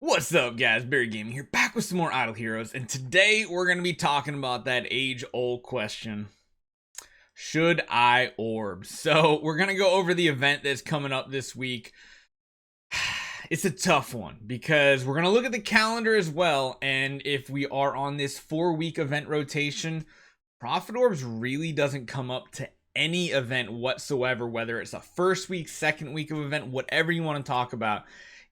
What's up, guys? Barry Gaming here, back with some more Idle Heroes, and today we're going to be talking about that age-old question. Should I orb? So, we're going to go over the event that's coming up this week. It's a tough one, because we're going to look at the calendar as well, and if we are on this 4-week event rotation, Prophet Orbs really doesn't come up to any event whatsoever, whether it's a first week, second week of event, whatever you want to talk about.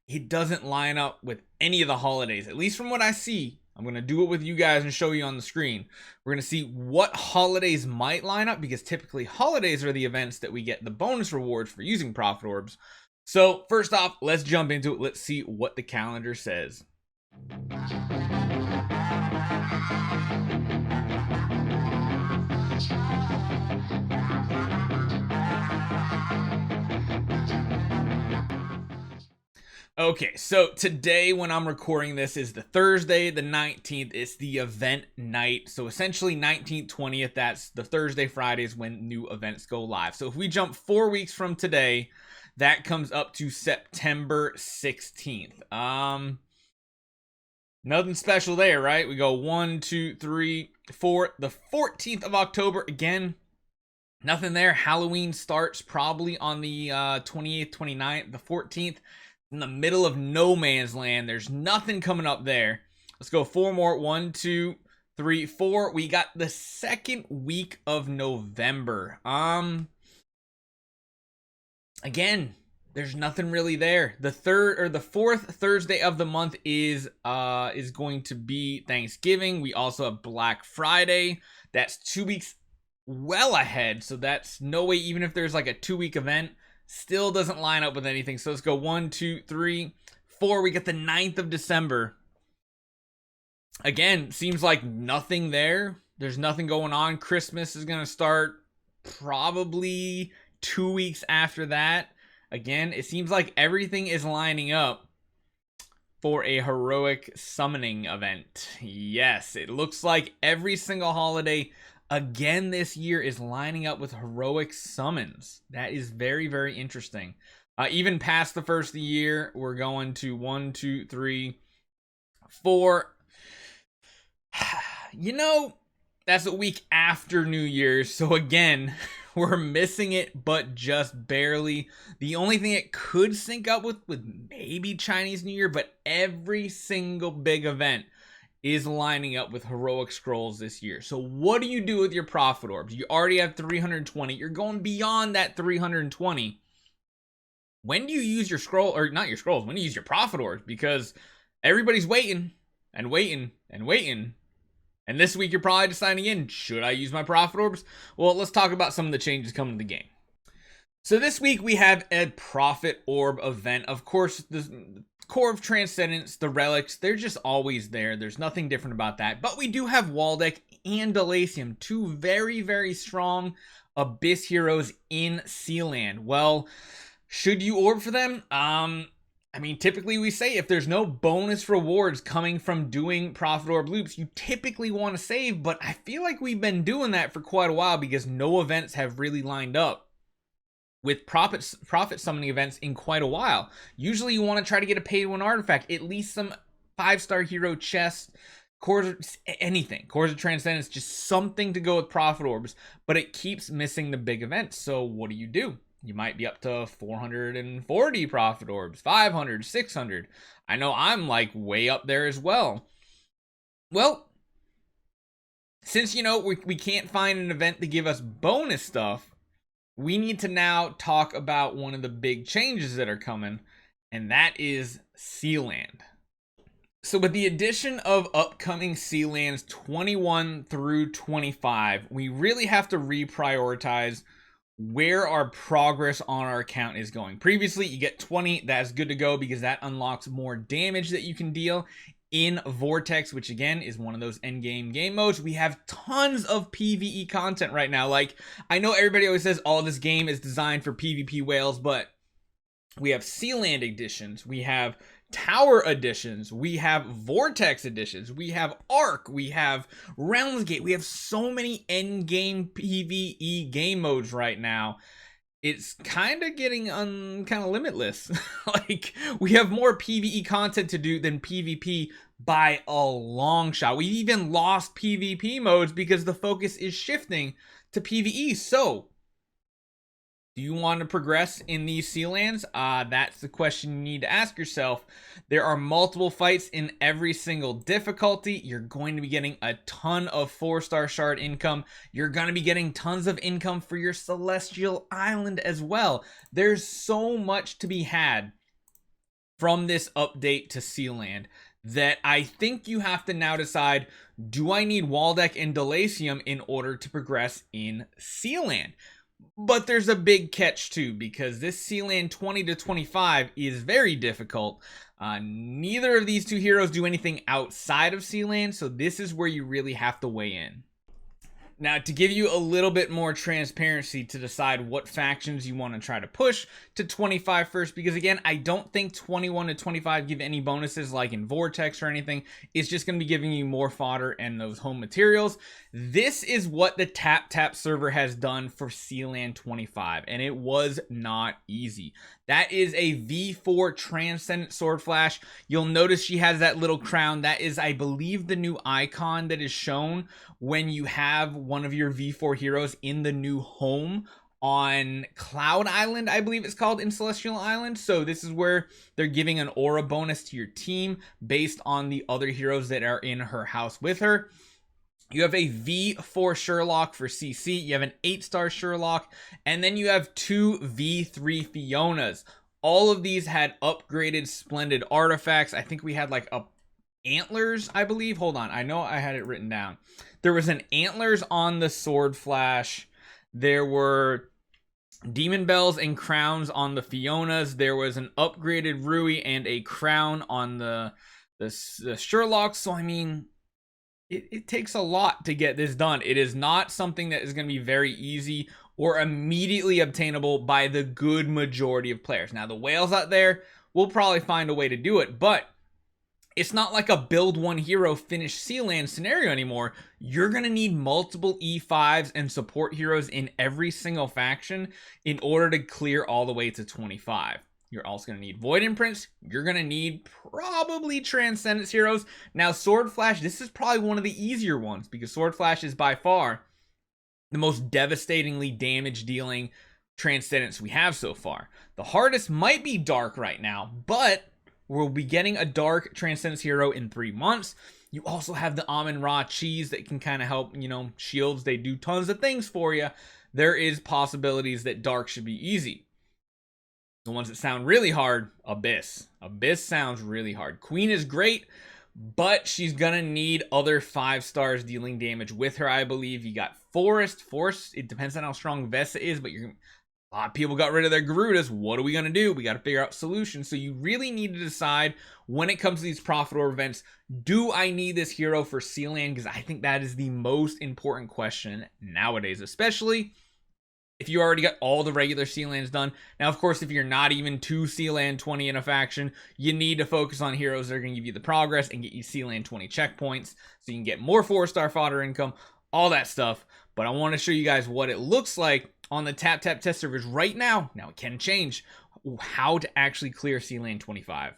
It doesn't line up with any of the holidays, at least from what I see. I'm going to do it with you guys and show you on the screen. We're going to see what holidays might line up, because typically holidays are the events that we get the bonus rewards for using Prophet Orbs. So first off, let's jump into it. Let's see what the calendar says. Okay, so today when I'm recording this is the Thursday, the 19th. It's the event night. So essentially 19th, 20th, that's the Thursday, Fridays when new events go live. So if we jump 4 weeks from today, that comes up to September 16th. Nothing special there, right? We go 1, 2, 3, 4. The 14th of October, again, nothing there. Halloween starts probably on the 28th, 29th, the 14th. In the middle of no man's land. There's nothing coming up there. Let's go 4 more. 1, 2, 3, 4. We got the second week of November. Again, there's nothing really there. The third or the fourth Thursday of the month is going to be Thanksgiving. We also have Black Friday. That's 2 weeks well ahead. So that's no way, even if there's like a 2-week event, still doesn't line up with anything. So let's go 1, 2, 3, 4. We get the 9th of December. Again, seems like nothing there. There's nothing going on. Christmas is going to start probably 2 weeks after that. Again, it seems like everything is lining up for a heroic summoning event. Yes, it looks like every single holiday again this year is lining up with heroic summons. That is very, very interesting. Even past the first of the year, we're going to 1, 2, 3, 4. You know, that's a week after New Year's. So again, we're missing it, but just barely. The only thing it could sync up with maybe Chinese New Year, but every single big event is lining up with heroic scrolls this year. So what do you do with your Prophet Orbs? You already have 320. You're going beyond that 320. When do you use your scroll, or not your scrolls, when do you use your Prophet Orbs? Because everybody's waiting and waiting and waiting. And this week you're probably deciding again, should I use my Prophet Orbs? Well, let's talk about some of the changes coming to the game. So this week we have a Prophet Orb event. Of course, the Core of Transcendence, the relics, they're just always there. There's nothing different about that. But we do have Waldeck and Delacium, two very, very strong Abyss heroes in Sealand. Well, should you orb for them? I mean, typically we say if there's no bonus rewards coming from doing Prophet Orb loops, you typically want to save, but I feel like we've been doing that for quite a while because no events have really lined up with profit summoning events in quite a while. Usually you want to try to get a pay-to-win artifact, at least some 5-star hero chest, cores, anything. Cores of Transcendence, just something to go with Prophet Orbs, but it keeps missing the big events. So what do? You might be up to 440 Prophet Orbs, 500, 600. I know I'm like way up there as well. Well, since, you know, we can't find an event to give us bonus stuff, we need to now talk about one of the big changes that are coming, and that is Sealand. So with the addition of upcoming Sealands 21 through 25, we really have to reprioritize where our progress on our account is going. Previously, you get 20, that's good to go because that unlocks more damage that you can deal in Vortex, which again is one of those endgame game modes. We have tons of PvE content right now. Like, I know everybody always says, oh, this game is designed for PvP whales, but we have Sealand editions, we have Tower editions, we have Vortex editions, we have Arc, we have Realms Gate. We have so many endgame PvE game modes right now. it's kind of getting kind of limitless. Like, we have more PvE content to do than PvP by a long shot. We even lost PvP modes because the focus is shifting to PvE. So, do you want to progress in these Sealands? That's the question you need to ask yourself. There are multiple fights in every single difficulty. You're going to be getting a ton of 4-star shard income. You're going to be getting tons of income for your Celestial Island as well. There's so much to be had from this update to Sealand that I think you have to now decide, do I need Waldeck and Delacium in order to progress in Sealand? But there's a big catch too, because this Sealand 20 to 25 is very difficult. Neither of these two heroes do anything outside of Sealand, so this is where you really have to weigh in. Now, to give you a little bit more transparency to decide what factions you want to try to push to 25 first, because again, I don't think 21 to 25 give any bonuses like in Vortex or anything. It's just going to be giving you more fodder and those home materials. This is what the Tap server has done for Sealand 25, and it was not easy. That is a V4 Transcendent Sword Flash. You'll notice she has that little crown. That is, I believe, the new icon that is shown when you have one of your V4 heroes in the new home on Cloud Island, I believe it's called, in Celestial Island. So this is where they're giving an aura bonus to your team based on the other heroes that are in her house with her. You have a V4 Sherlock for CC, you have an 8-star Sherlock, and then you have 2 V3 Fionas. All of these had upgraded splendid artifacts. I think we had like a antlers, I believe. Hold on, I know I had it written down. There was an antlers on the Sword Flash. There were demon bells and crowns on the Fionas. There was an upgraded Rui and a crown on the Sherlock. So I mean, it takes a lot to get this done. It is not something that is going to be very easy or immediately obtainable by the good majority of players. Now, the whales out there will probably find a way to do it, but it's not like a build one hero finish Sealand scenario anymore. You're going to need multiple E5s and support heroes in every single faction in order to clear all the way to 25. You're also going to need Void Imprints. You're going to need probably Transcendence heroes. Now, Sword Flash, this is probably one of the easier ones because Sword Flash is by far the most devastatingly damage-dealing Transcendence we have so far. The hardest might be Dark right now, but we'll be getting a Dark Transcendence hero in 3 months. You also have the Amun-Ra cheese that can kind of help, you know, shields. They do tons of things for you. There is possibilities that Dark should be easy. The ones that sound really hard, Abyss. Abyss sounds really hard. Queen is great, but she's gonna need other 5 stars dealing damage with her, I believe. You got Forest. Forest, it depends on how strong Vesa is, but a lot of people got rid of their Garudas. What are we gonna do? We gotta figure out solutions. So you really need to decide when it comes to these Prophet Orb events, do I need this hero for Sealand? Because I think that is the most important question nowadays, especially if you already got all the regular Sealands done. Now, of course, if you're not even 2 Sealand 20 in a faction, you need to focus on heroes that are going to give you the progress and get you Sealand 20 checkpoints so you can get more 4-star fodder income, all that stuff. But I want to show you guys what it looks like on the Tap test servers right now. Now, it can change how to actually clear Sealand 25.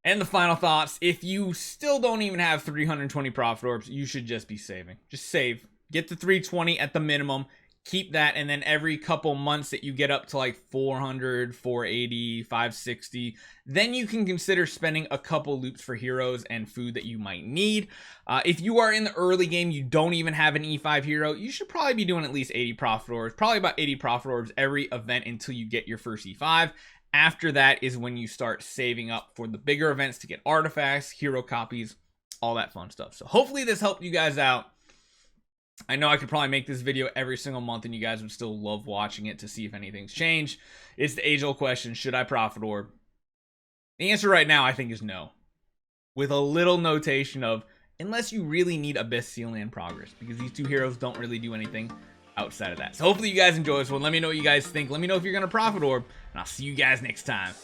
And the final thoughts, if you still don't even have 320 Prophet Orbs, you should just be saving. Just save. Get the 320 at the minimum. Keep that, and then every couple months that you get up to like 400, 480, 560, then you can consider spending a couple loops for heroes and food that you might need. If you are in the early game, you don't even have an E5 hero, you should probably be doing at least 80 Prophet Orbs, probably about 80 Prophet Orbs every event until you get your first E5. After that is when you start saving up for the bigger events to get artifacts, hero copies, all that fun stuff. So hopefully this helped you guys out. I know I could probably make this video every single month and you guys would still love watching it to see if anything's changed. It's the age-old question, should I Prophet Orb? The answer right now, I think, is no. With a little notation of, unless you really need Abyss Sealand progress, because these two heroes don't really do anything outside of that. So hopefully you guys enjoy this one. Let me know what you guys think. Let me know if you're going to Prophet Orb, and I'll see you guys next time.